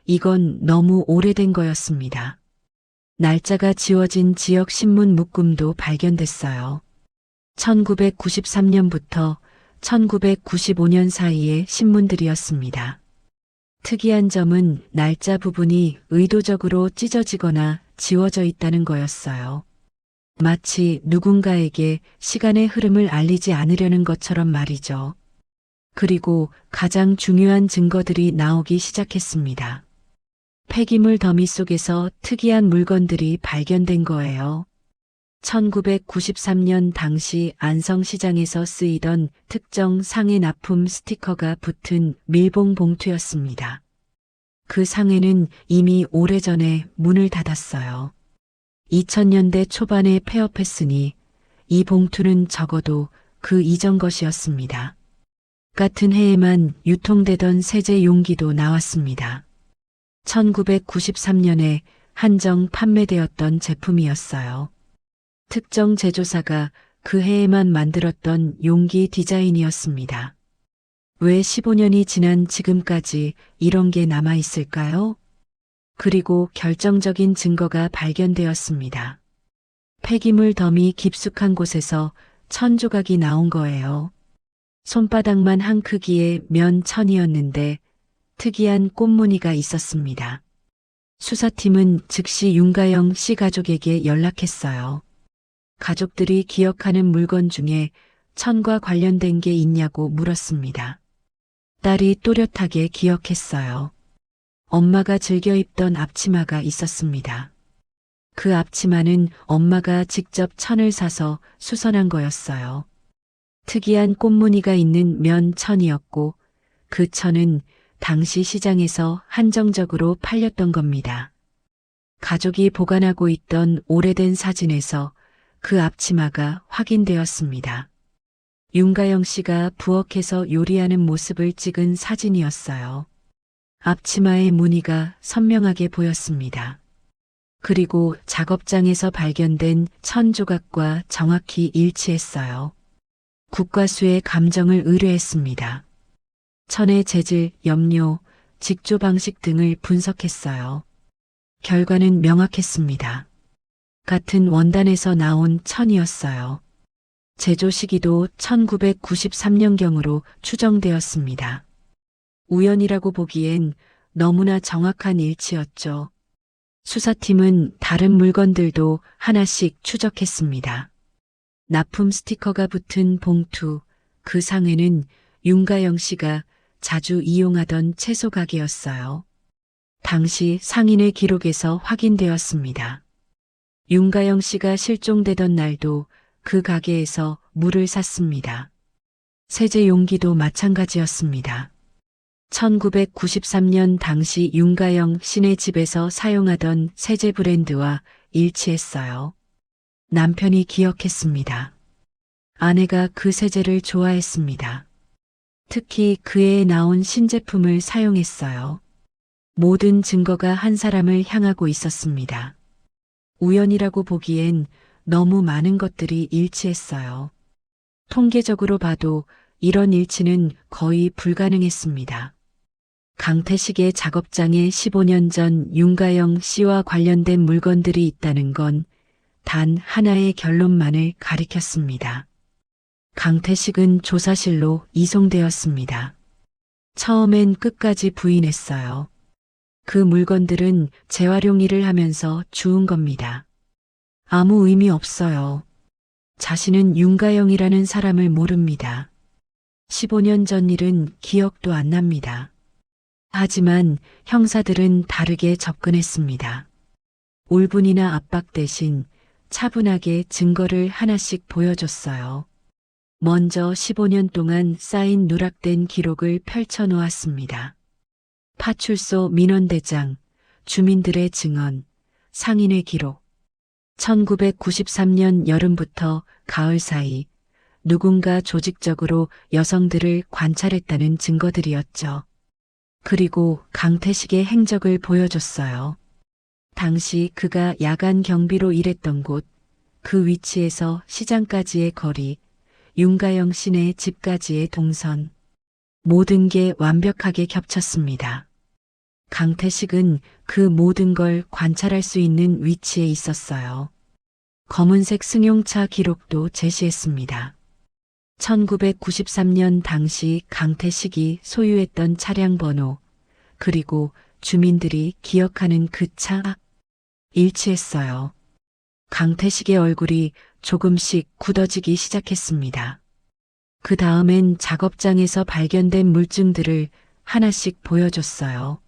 Speaker 1: 이건 너무 오래된 거였습니다. 날짜가 지워진 지역 신문 묶음도 발견됐어요. 1993년부터 1995년 사이의 신문들이었습니다. 특이한 점은 날짜 부분이 의도적으로 찢어지거나 지워져 있다는 거였어요. 마치 누군가에게 시간의 흐름을 알리지 않으려는 것처럼 말이죠. 그리고 가장 중요한 증거들이 나오기 시작했습니다. 폐기물 더미 속에서 특이한 물건들이 발견된 거예요. 1993년 당시 안성시장에서 쓰이던 특정 상해 납품 스티커가 붙은 밀봉 봉투였습니다. 그 상해는 이미 오래전에 문을 닫았어요. 2000년대 초반에 폐업했으니 이 봉투는 적어도 그 이전 것이었습니다. 같은 해에만 유통되던 세제 용기도 나왔습니다. 1993년에 한정 판매되었던 제품이었어요. 특정 제조사가 그 해에만 만들었던 용기 디자인이었습니다. 왜 15년이 지난 지금까지 이런 게 남아 있을까요? 그리고 결정적인 증거가 발견되었습니다. 폐기물 더미 깊숙한 곳에서 천 조각이 나온 거예요. 손바닥만 한 크기의 면 천이었는데 특이한 꽃무늬가 있었습니다. 수사팀은 즉시 윤가영 씨 가족에게 연락했어요. 가족들이 기억하는 물건 중에 천과 관련된 게 있냐고 물었습니다. 딸이 또렷하게 기억했어요. 엄마가 즐겨 입던 앞치마가 있었습니다. 그 앞치마는 엄마가 직접 천을 사서 수선한 거였어요. 특이한 꽃무늬가 있는 면 천이었고 그 천은 당시 시장에서 한정적으로 팔렸던 겁니다. 가족이 보관하고 있던 오래된 사진에서 그 앞치마가 확인되었습니다. 윤가영 씨가 부엌에서 요리하는 모습을 찍은 사진이었어요. 앞치마의 무늬가 선명하게 보였습니다. 그리고 작업장에서 발견된 천 조각과 정확히 일치했어요. 국과수의 감정을 의뢰했습니다. 천의 재질, 염료, 직조 방식 등을 분석했어요. 결과는 명확했습니다. 같은 원단에서 나온 천이었어요. 제조 시기도 1993년경으로 추정되었습니다. 우연이라고 보기엔 너무나 정확한 일치였죠. 수사팀은 다른 물건들도 하나씩 추적했습니다. 납품 스티커가 붙은 봉투, 그 상에는 윤가영 씨가 자주 이용하던 채소 가게였어요. 당시 상인의 기록에서 확인되었습니다. 윤가영 씨가 실종되던 날도 그 가게에서 물을 샀습니다. 세제 용기도 마찬가지였습니다. 1993년 당시 윤가영 씨네 집에서 사용하던 세제 브랜드와 일치했어요. 남편이 기억했습니다. 아내가 그 세제를 좋아했습니다. 특히 그 해에 나온 신제품을 사용했어요. 모든 증거가 한 사람을 향하고 있었습니다. 우연이라고 보기엔 너무 많은 것들이 일치했어요. 통계적으로 봐도 이런 일치는 거의 불가능했습니다. 강태식의 작업장에 15년 전 윤가영 씨와 관련된 물건들이 있다는 건 단 하나의 결론만을 가리켰습니다. 강태식은 조사실로 이송되었습니다. 처음엔 끝까지 부인했어요. 그 물건들은 재활용 일을 하면서 주운 겁니다. 아무 의미 없어요. 자신은 윤가영이라는 사람을 모릅니다. 15년 전 일은 기억도 안 납니다. 하지만 형사들은 다르게 접근했습니다. 울분이나 압박 대신 차분하게 증거를 하나씩 보여줬어요. 먼저 15년 동안 쌓인 누락된 기록을 펼쳐 놓았습니다. 파출소 민원대장, 주민들의 증언, 상인의 기록. 1993년 여름부터 가을 사이 누군가 조직적으로 여성들을 관찰했다는 증거들이었죠. 그리고 강태식의 행적을 보여줬어요. 당시 그가 야간 경비로 일했던 곳, 그 위치에서 시장까지의 거리, 윤가영 씨네 집까지의 동선. 모든 게 완벽하게 겹쳤습니다. 강태식은 그 모든 걸 관찰할 수 있는 위치에 있었어요. 검은색 승용차 기록도 제시했습니다. 1993년 당시 강태식이 소유했던 차량 번호, 그리고 주민들이 기억하는 그 차, 일치했어요. 강태식의 얼굴이 조금씩 굳어지기 시작했습니다. 그 다음엔 작업장에서 발견된 물증들을 하나씩 보여줬어요.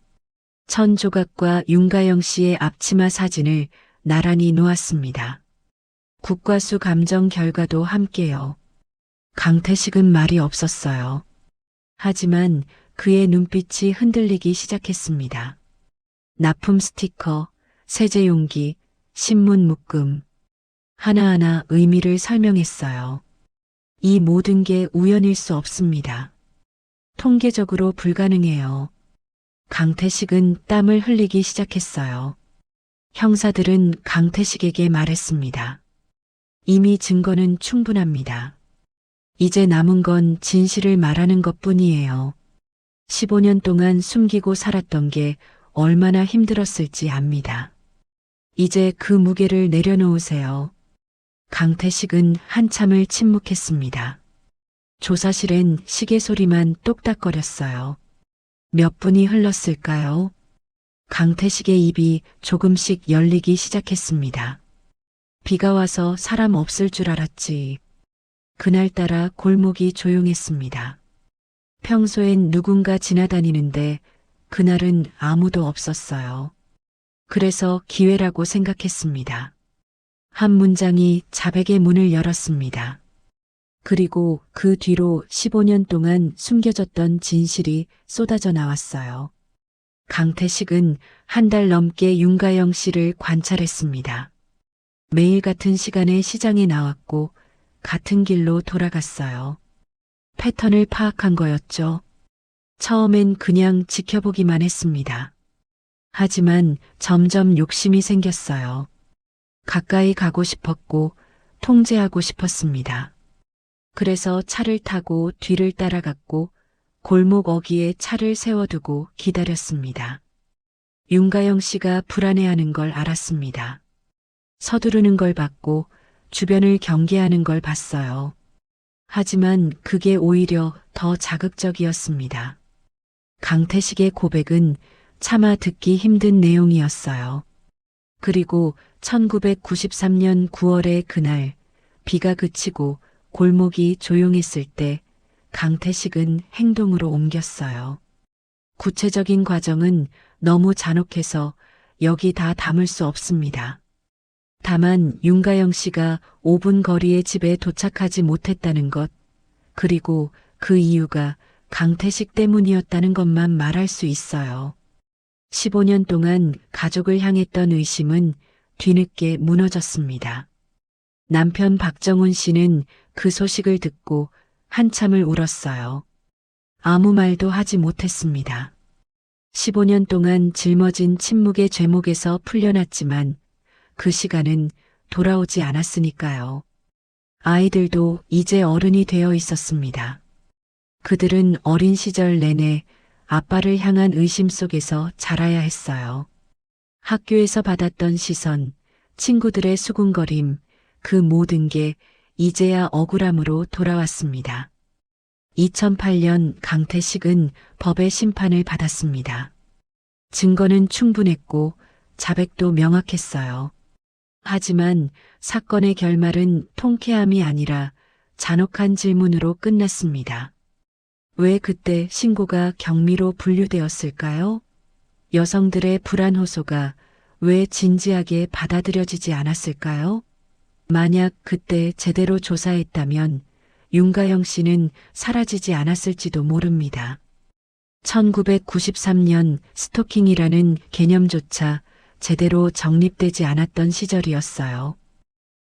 Speaker 1: 천조각과 윤가영 씨의 앞치마 사진을 나란히 놓았습니다. 국과수 감정 결과도 함께요. 강태식은 말이 없었어요. 하지만 그의 눈빛이 흔들리기 시작했습니다. 납품 스티커, 세제 용기, 신문 묶음. 하나하나 의미를 설명했어요. 이 모든 게 우연일 수 없습니다. 통계적으로 불가능해요. 강태식은 땀을 흘리기 시작했어요. 형사들은 강태식에게 말했습니다. 이미 증거는 충분합니다. 이제 남은 건 진실을 말하는 것뿐이에요. 15년 동안 숨기고 살았던 게 얼마나 힘들었을지 압니다. 이제 그 무게를 내려놓으세요. 강태식은 한참을 침묵했습니다. 조사실엔 시계 소리만 똑딱거렸어요. 몇 분이 흘렀을까요? 강태식의 입이 조금씩 열리기 시작했습니다. 비가 와서 사람 없을 줄 알았지. 그날따라 골목이 조용했습니다. 평소엔 누군가 지나다니는데 그날은 아무도 없었어요. 그래서 기회라고 생각했습니다. 한 문장이 자백의 문을 열었습니다. 그리고 그 뒤로 15년 동안 숨겨졌던 진실이 쏟아져 나왔어요. 강태식은 한 달 넘게 윤가영 씨를 관찰했습니다. 매일 같은 시간에 시장에 나왔고 같은 길로 돌아갔어요. 패턴을 파악한 거였죠. 처음엔 그냥 지켜보기만 했습니다. 하지만 점점 욕심이 생겼어요. 가까이 가고 싶었고 통제하고 싶었습니다. 그래서 차를 타고 뒤를 따라갔고 골목 어귀에 차를 세워두고 기다렸습니다. 윤가영 씨가 불안해하는 걸 알았습니다. 서두르는 걸 봤고 주변을 경계하는 걸 봤어요. 하지만 그게 오히려 더 자극적이었습니다. 강태식의 고백은 차마 듣기 힘든 내용이었어요. 그리고 1993년 9월의 그날 비가 그치고 골목이 조용했을 때 강태식은 행동으로 옮겼어요. 구체적인 과정은 너무 잔혹해서 여기 다 담을 수 없습니다. 다만 윤가영 씨가 5분 거리의 집에 도착하지 못했다는 것, 그리고 그 이유가 강태식 때문이었다는 것만 말할 수 있어요. 15년 동안 가족을 향했던 의심은 뒤늦게 무너졌습니다. 남편 박정훈 씨는 그 소식을 듣고 한참을 울었어요. 아무 말도 하지 못했습니다. 15년 동안 짊어진 침묵의 죄목에서 풀려났지만 그 시간은 돌아오지 않았으니까요. 아이들도 이제 어른이 되어 있었습니다. 그들은 어린 시절 내내 아빠를 향한 의심 속에서 자라야 했어요. 학교에서 받았던 시선, 친구들의 수군거림, 그 모든 게 이제야 억울함으로 돌아왔습니다. 2008년 강태식은 법의 심판을 받았습니다. 증거는 충분했고 자백도 명확했어요. 하지만 사건의 결말은 통쾌함이 아니라 잔혹한 질문으로 끝났습니다. 왜 그때 신고가 경미로 분류되었을까요? 여성들의 불안 호소가 왜 진지하게 받아들여지지 않았을까요? 만약 그때 제대로 조사했다면 윤가영 씨는 사라지지 않았을지도 모릅니다. 1993년 스토킹이라는 개념조차 제대로 정립되지 않았던 시절이었어요.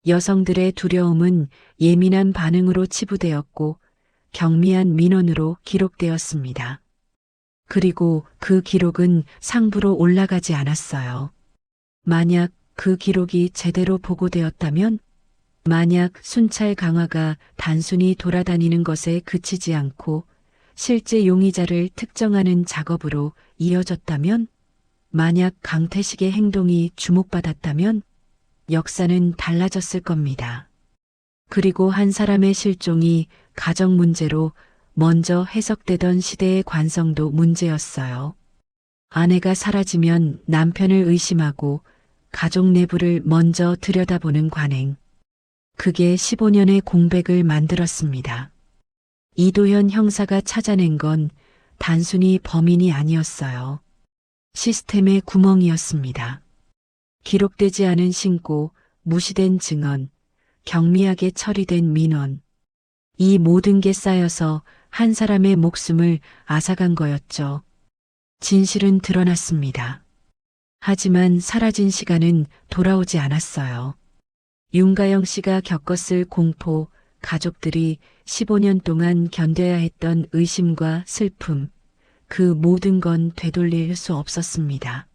Speaker 1: 여성들의 두려움은 예민한 반응으로 치부되었고 경미한 민원으로 기록되었습니다. 그리고 그 기록은 상부로 올라가지 않았어요. 만약 그 기록이 제대로 보고되었다면, 만약 순찰 강화가 단순히 돌아다니는 것에 그치지 않고 실제 용의자를 특정하는 작업으로 이어졌다면, 만약 강태식의 행동이 주목받았다면 역사는 달라졌을 겁니다. 그리고 한 사람의 실종이 가정 문제로 먼저 해석되던 시대의 관성도 문제였어요. 아내가 사라지면 남편을 의심하고 가족 내부를 먼저 들여다보는 관행. 그게 15년의 공백을 만들었습니다. 이도현 형사가 찾아낸 건 단순히 범인이 아니었어요. 시스템의 구멍이었습니다. 기록되지 않은 신고, 무시된 증언, 경미하게 처리된 민원. 이 모든 게 쌓여서 한 사람의 목숨을 앗아간 거였죠. 진실은 드러났습니다. 하지만 사라진 시간은 돌아오지 않았어요. 윤가영 씨가 겪었을 공포, 가족들이 15년 동안 견뎌야 했던 의심과 슬픔, 그 모든 건 되돌릴 수 없었습니다.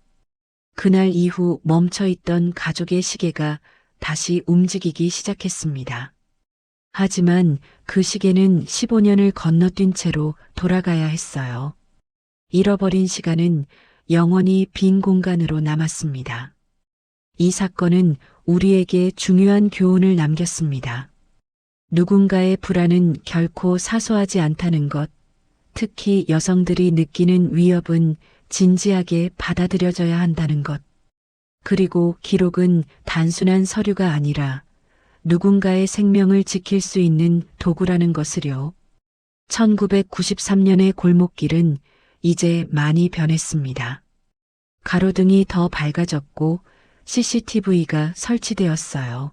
Speaker 1: 그날 이후 멈춰있던 가족의 시계가 다시 움직이기 시작했습니다. 하지만 그 시계는 15년을 건너뛴 채로 돌아가야 했어요. 잃어버린 시간은 영원히 빈 공간으로 남았습니다. 이 사건은 우리에게 중요한 교훈을 남겼습니다. 누군가의 불안은 결코 사소하지 않다는 것, 특히 여성들이 느끼는 위협은 진지하게 받아들여져야 한다는 것. 그리고 기록은 단순한 서류가 아니라 누군가의 생명을 지킬 수 있는 도구라는 것을요. 1993년의 골목길은 이제 많이 변했습니다. 가로등이 더 밝아졌고 CCTV가 설치되었어요.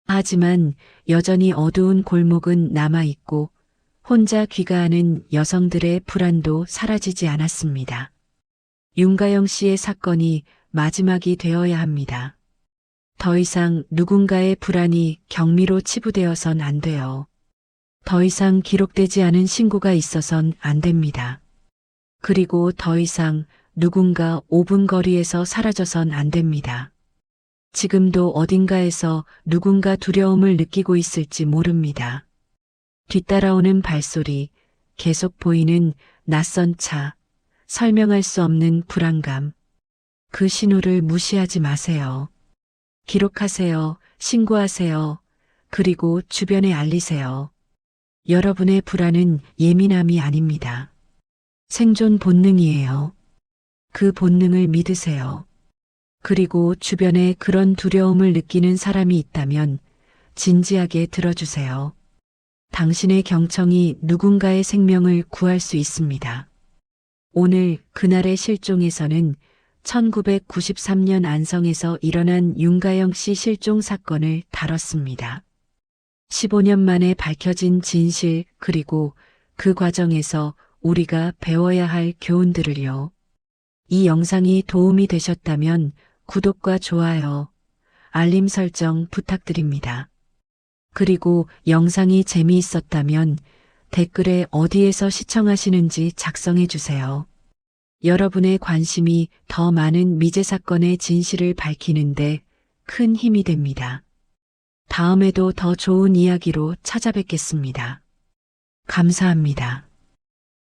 Speaker 1: 하지만 여전히 어두운 골목은 남아있고 혼자 귀가하는 여성들의 불안도 사라지지 않았습니다. 윤가영 씨의 사건이 마지막이 되어야 합니다. 더 이상 누군가의 불안이 경미로 치부되어선 안 돼요. 더 이상 기록되지 않은 신고가 있어선 안 됩니다. 그리고 더 이상 누군가 5분 거리에서 사라져선 안 됩니다. 지금도 어딘가에서 누군가 두려움을 느끼고 있을지 모릅니다. 뒤따라오는 발소리, 계속 보이는 낯선 차, 설명할 수 없는 불안감. 그 신호를 무시하지 마세요. 기록하세요. 신고하세요. 그리고 주변에 알리세요. 여러분의 불안은 예민함이 아닙니다. 생존 본능이에요. 그 본능을 믿으세요. 그리고 주변에 그런 두려움을 느끼는 사람이 있다면 진지하게 들어주세요. 당신의 경청이 누군가의 생명을 구할 수 있습니다. 오늘 그날의 실종에서는 1993년 안성에서 일어난 윤가영 씨 실종 사건을 다뤘습니다. 15년 만에 밝혀진 진실 그리고 그 과정에서 우리가 배워야 할 교훈들을요. 이 영상이 도움이 되셨다면 구독과 좋아요, 알림 설정 부탁드립니다. 그리고 영상이 재미있었다면 댓글에 어디에서 시청하시는지 작성해 주세요. 여러분의 관심이 더 많은 미제 사건의 진실을 밝히는데 큰 힘이 됩니다. 다음에도 더 좋은 이야기로 찾아뵙겠습니다. 감사합니다.